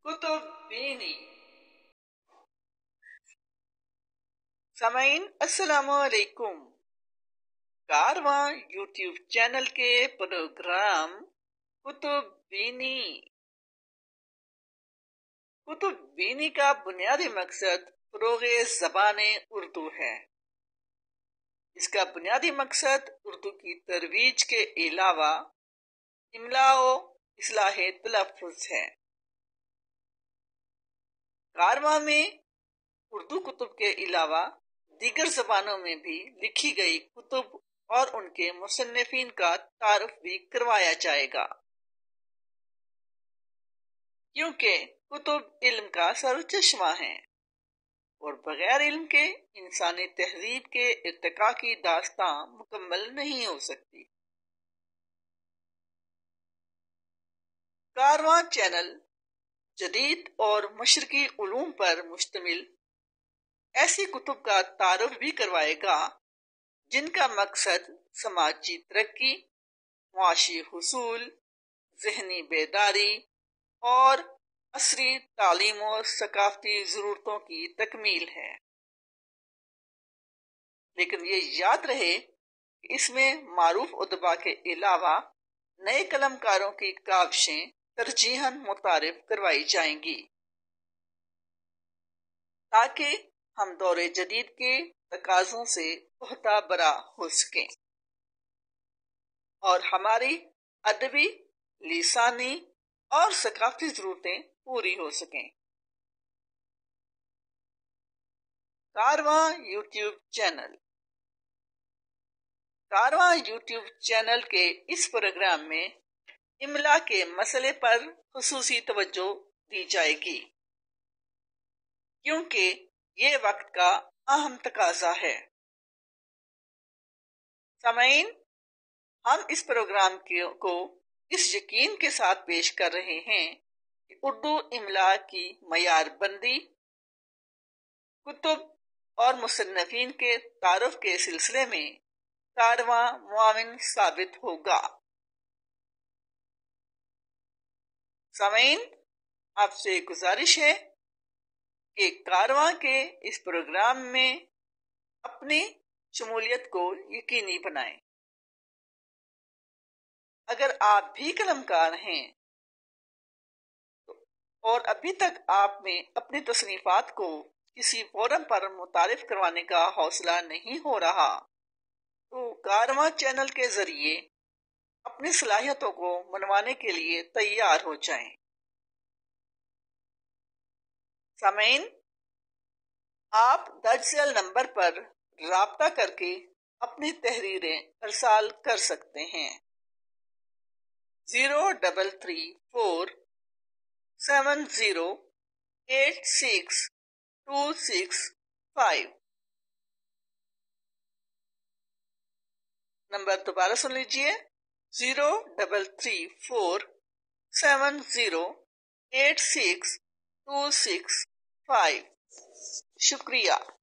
کتب بینی۔ سامعین السلام علیکم۔ کارواں یوٹیوب چینل کے پروگرام کتب بینی۔ کتب بینی کا بنیادی مقصد فروغ زبان اردو ہے۔ اس کا بنیادی مقصد اردو کی ترویج کے علاوہ املاء و اصلاح تلفظ ہے۔ کارواں میں اردو کتب کے علاوہ دیگر زبانوں میں بھی لکھی گئی کتب اور ان کے مصنفین کا تعارف بھی کروایا جائے گا، کیونکہ کتب علم کا سرچشمہ ہیں اور بغیر علم کے انسانی تہذیب کے ارتقاء کی داستاں مکمل نہیں ہو سکتی۔ کارواں چینل جدید اور مشرقی علوم پر مشتمل ایسی کتب کا تعارف بھی کروائے گا جن کا مقصد سماجی ترقی، معاشی حصول، ذہنی بیداری اور عصری تعلیم و ثقافتی ضرورتوں کی تکمیل ہے۔ لیکن یہ یاد رہے کہ اس میں معروف ادباء کے علاوہ نئے قلم کاروں کی کاوشیں ترجیحاً متعارف کروائی جائیں گی، تاکہ ہم دور جدید کے تقاضوں سے پختہ برآ ہو سکیں اور ہماری ادبی، لسانی اور ثقافتی ضرورتیں پوری ہو سکیں۔ کارواں یوٹیوب چینل۔ کارواں یوٹیوب چینل کے اس پروگرام میں املاء کے مسئلے پر خصوصی توجہ دی جائے گی، کیونکہ یہ وقت کا اہم تقاضا ہے۔ سامعین، ہم اس پروگرام کو اس یقین کے ساتھ پیش کر رہے ہیں کہ اردو املاء کی معیار بندی، کتب اور مصنفین کے تعارف کے سلسلے میں کارواں معاون ثابت ہوگا۔ سامعین، آپ سے گزارش ہے کہ کارواں کے اس پروگرام میں اپنی شمولیت کو یقینی بنائیں۔ اگر آپ بھی قلم کار ہیں اور ابھی تک آپ میں اپنی تصنیفات کو کسی فورم پر متعارف کروانے کا حوصلہ نہیں ہو رہا، تو کارواں چینل کے ذریعے اپنی صلاحیتوں کو منوانے کے لیے تیار ہو جائیں۔ سامعین، آپ درج ذیل نمبر پر رابطہ کر کے اپنی تحریریں ارسال کر سکتے ہیں۔ 0334708626 نمبر دوبارہ سن لیجئے، 0334708626 شکریہ۔